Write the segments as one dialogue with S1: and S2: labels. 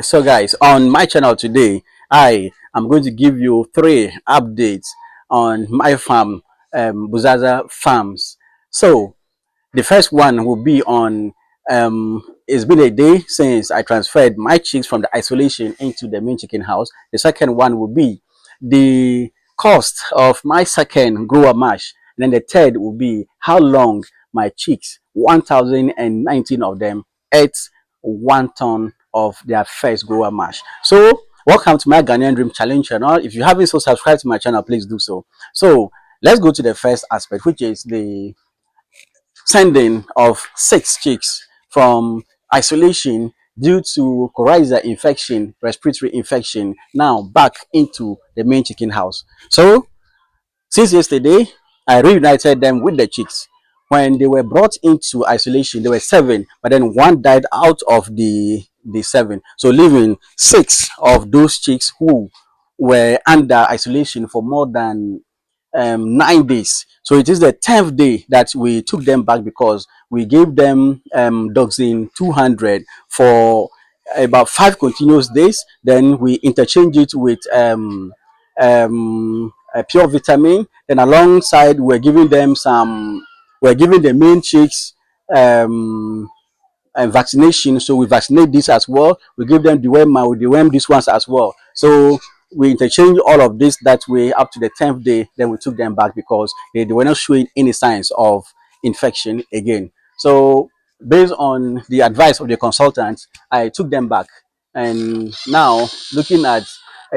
S1: So guys, on my channel today, I am going to give you 3 updates on my farm, Buzaza Farms. So the first one will be on, it's been a day since I transferred my chicks from the isolation into the main chicken house. The second one will be the cost of my second grower mash. And then the third will be how long my chicks, 1,019 of them, ate 1 ton of their first grower mash. So welcome to my Ghanaian Dream Challenge channel. If you haven't so subscribed to my channel, please do so. So let's go to the first aspect, which is the sending of 6 chicks from isolation due to coryza infection, respiratory infection, now back into the main chicken house. So since yesterday, I reunited them with the chicks. When they were brought into isolation, there were 7, but then one died out of the 7. So leaving 6 of those chicks who were under isolation for more than 9 days. So it is the 10th day that we took them back because we gave them Doxin 200 for about 5 continuous days. Then we interchange it with a pure vitamin. Then alongside, we're giving the main chicks vaccination. So we vaccinate this as well. We give them the worm, we deworm these ones as well. So we interchange all of this that way up to the 10th day. Then we took them back because they were not showing any signs of infection again. So based on the advice of the consultant, I took them back. And now looking at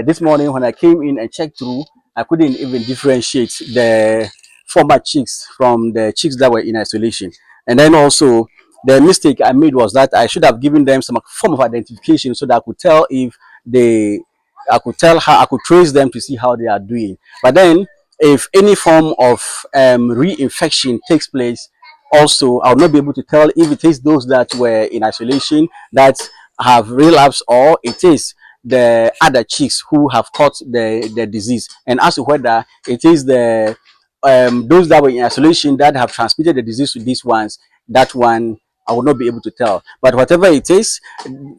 S1: this morning when I came in and checked through, I couldn't even differentiate the former chicks from the chicks that were in isolation. And then also the mistake I made was that I should have given them some form of identification so that I could tell if they, I could tell how, I could trace them to see how they are doing. But then if any form of reinfection takes place, also I'll not be able to tell if it is those that were in isolation that have relapsed or it is the other chicks who have caught the disease. And as to whether it is the those that were in isolation that have transmitted the disease to these ones, that one I will not be able to tell. But whatever it is,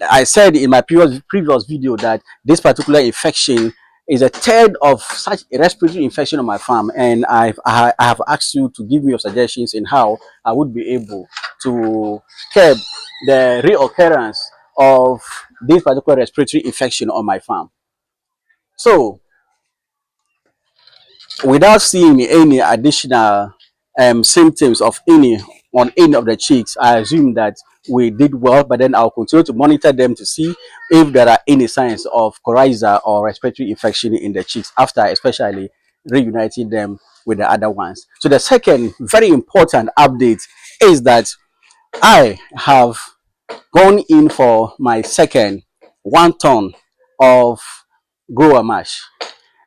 S1: I said in my previous video that this particular infection is a third of such a respiratory infection on my farm, and I have asked you to give me your suggestions in how I would be able to curb the reoccurrence of this particular respiratory infection on my farm. So without seeing any additional symptoms of any on any of the chicks, I assume that we did well, but then I'll continue to monitor them to see if there are any signs of coryza or respiratory infection in the chicks after especially reuniting them with the other ones. So the second very important update is that I have gone in for my second 1 ton of grower mash,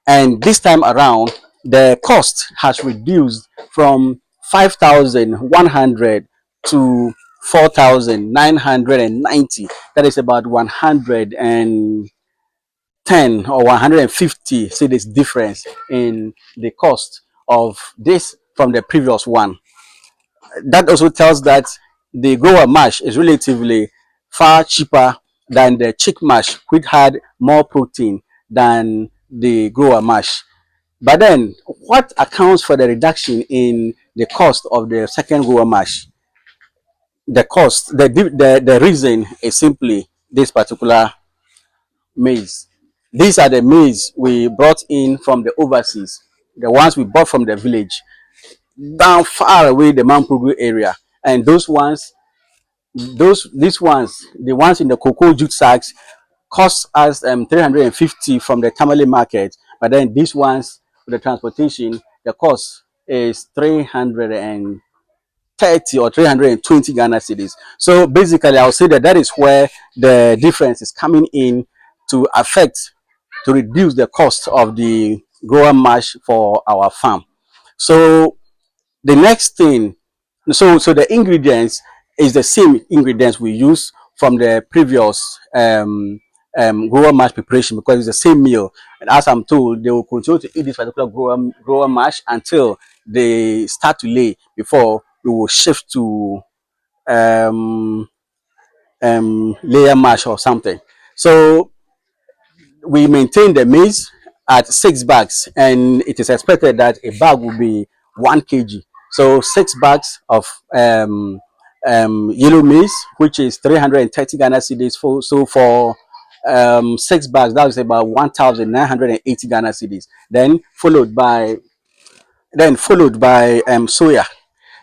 S1: and this time around the cost has reduced from 5,100 to 4,990. That is about 110 or 150 this difference in the cost of this from the previous one. That also tells that the grower mash is relatively far cheaper than the chick mash, which had more protein than the grower mash. But then, what accounts for the reduction in the cost of the second grower mash? The cost, the reason is simply this particular maize. These are the maize we brought in from the overseas, the ones we bought from the village, down far away the Mampugu area. And these ones, the ones in the cocoa jute sacks, cost us 350 from the Tamale market. But then these ones, with the transportation, the cost is 330 or 320 Ghana cedis. So basically, I'll say that that is where the difference is coming in to affect, to reduce the cost of the grower mash for our farm. So the next thing, so the ingredients is the same ingredients we use from the previous grower mash preparation because it's the same meal. And as I'm told, they will continue to eat this particular grower mash until they start to lay before we will shift to layer mash or something. So we maintain the maize at 6 bags, and it is expected that a bag will be 1 kg. So 6 bags of yellow maize, which is 330 Ghana cedis. So for 6 bags, that is about 1,980 Ghana cedis. Then followed by soya,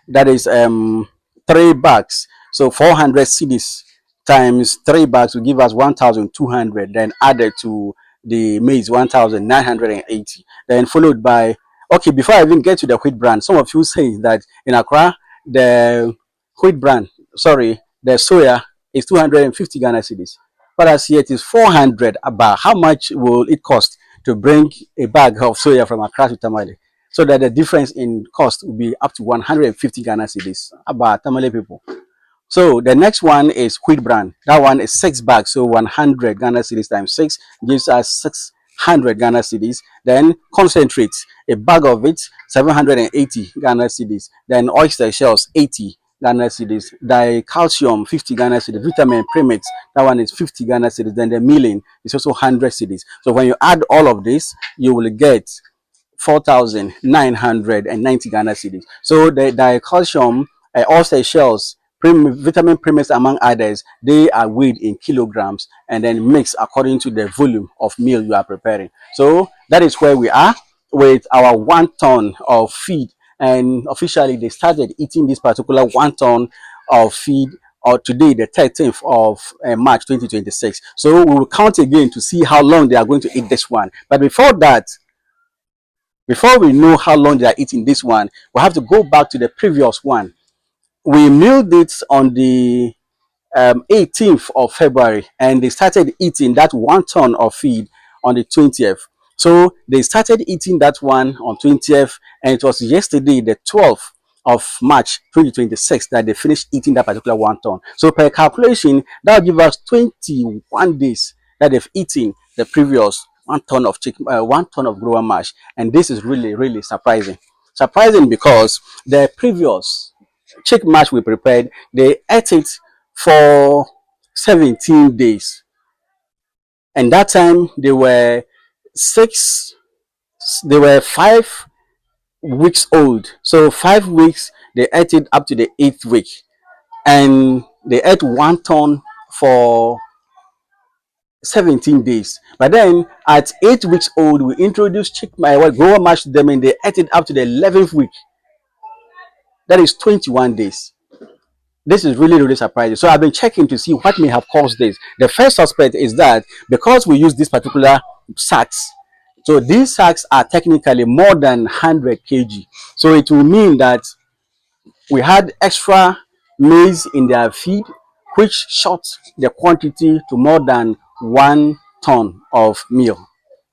S1: that is 3 bags, so 400 cedis times 3 bags will give us 1,200, then added to the maize 1,980, then followed by, okay, before I even get to the wheat brand, some of you say that in Accra the wheat brand, sorry, the soya is 250 Ghana cedis, but as yet is 400. About how much will it cost to bring a bag of soya from Accra to Tamale? So that the difference in cost will be up to 150 Ghana cedis. About Tamale people. So the next one is wheat bran. That one is 6 bags, so 100 Ghana cedis times 6 gives us 600 Ghana cedis. Then concentrates, a bag of it, 780 Ghana cedis. Then oyster shells, 80 Ghana cedis. Calcium, 50 Ghana cedis. Vitamin premix, that one is 50 Ghana cedis. Then the milling is also 100 cedis. So when you add all of this, you will get 4,990 Ghana cedis. So the calcium, also shells, vitamin premix, among others, they are weighed in kilograms and then mixed according to the volume of meal you are preparing. So that is where we are with our 1 ton of feed. And officially, they started eating this particular 1 ton of feed or today, the 13th of March 2026. So we will count again to see how long they are going to eat this one. But before that, before we know how long they are eating this one, we have to go back to the previous one. We milled it on the 18th of February, and they started eating that 1 ton of feed on the 20th. So they started eating that one on 20th, and it was yesterday, the 12th of March 2026, that they finished eating that particular 1 ton. So per calculation, that will give us 21 days that they've eaten the previous 1 ton of chicken, 1 ton of grower mash, and this is really, really surprising. Surprising because the previous chick mash we prepared, they ate it for 17 days, and that time six they were 5 weeks old. So 5 weeks they ate it up to the 8th week, and they ate 1 ton for 17 days. But then at 8 weeks old, we introduced grower mash to them, and they ate it up to the 11th week. That is 21 days. This is really, really surprising. So I've been checking to see what may have caused this. The first suspect is that because we use this particular sacks, so these sacks are technically more than 100 kg. So it will mean that we had extra maize in their feed, which shot the quantity to more than 1 ton of meal,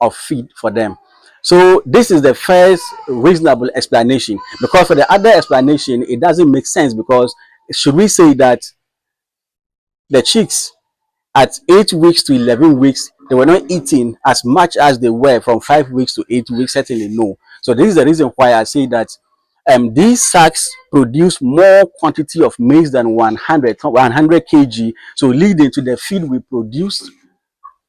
S1: of feed for them. So this is the first reasonable explanation, because for the other explanation, it doesn't make sense. Because should we say that the chicks at 8 weeks to 11 weeks, they were not eating as much as they were from 5 weeks to 8 weeks? Certainly no. So this is the reason why I say that these sacks produce more quantity of maize than 100 kg, so leading to the feed we produced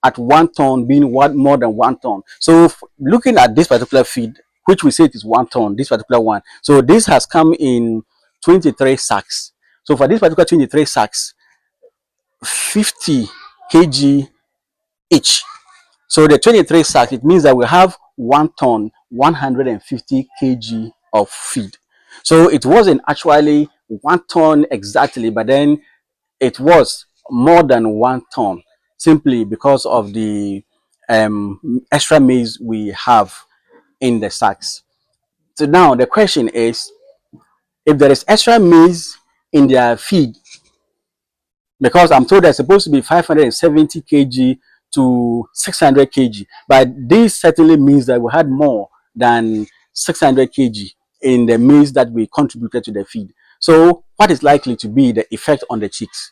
S1: at 1 ton being more than 1 ton. So looking at this particular feed, which we say it is 1 ton, this particular one, so this has come in 23 sacks. So for this particular 23 sacks, 50 kg each. So the 23 sacks, it means that we have 1 ton, 150 kg of feed. So it wasn't actually 1 ton exactly, but then it was more than 1 ton, simply because of the extra maize we have in the sacks. So now the question is, if there is extra maize in their feed, because I'm told they're supposed to be 570 kg to 600 kg, but this certainly means that we had more than 600 kg in the maize that we contributed to the feed. So what is likely to be the effect on the chicks?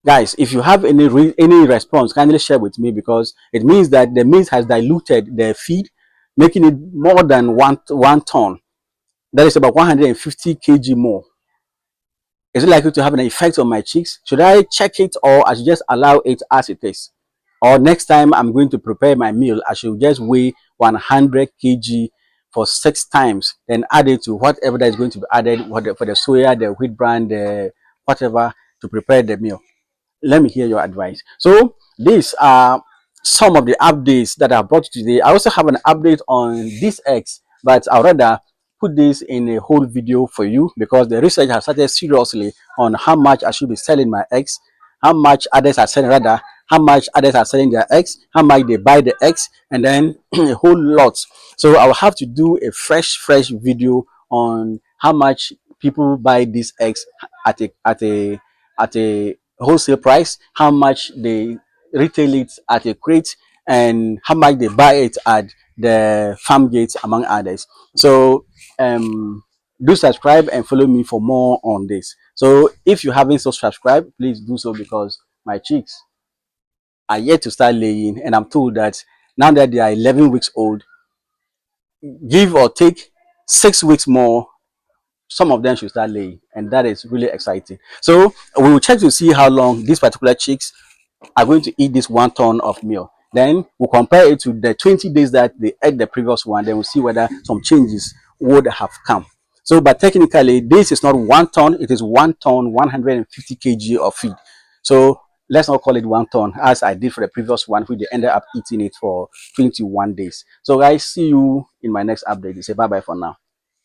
S1: Guys, if you have any response, kindly share with me, because it means that the maize has diluted the feed, making it more than one ton. That is about 150 kg more. Is it likely to have an effect on my chicks? Should I check it, or I should just allow it as it is? Or next time I'm going to prepare my meal, I should just weigh 100 kg for 6 times, then add it to whatever that is going to be added for the soya, the wheat bran, the whatever, to prepare the meal. Let me hear your advice. So these are some of the updates that I brought today. I also have an update on these eggs, but I'll rather put this in a whole video for you, because the research has started seriously on how much I should be selling my eggs, how much others are selling, rather how much others are selling their eggs, how much they buy the eggs, and then a whole lot. So I will have to do a fresh video on how much people buy these eggs at a wholesale price, how much they retail it at a crate, and how much they buy it at the farm gates, among others. So do subscribe and follow me for more on this. So if you haven't subscribed, please do so, because my chicks are yet to start laying, and I'm told that now that they are 11 weeks old, give or take 6 weeks more, some of them should start laying, and that is really exciting. So we will check to see how long these particular chicks are going to eat this 1 ton of meal. Then we'll compare it to the 20 days that they ate the previous one. Then we'll see whether some changes would have come. So, but technically, this is not 1 ton, it is 1 ton, 150 kg of feed. So let's not call it 1 ton, as I did for the previous one, which they ended up eating it for 21 days. So guys, see you in my next update. Say bye bye for now.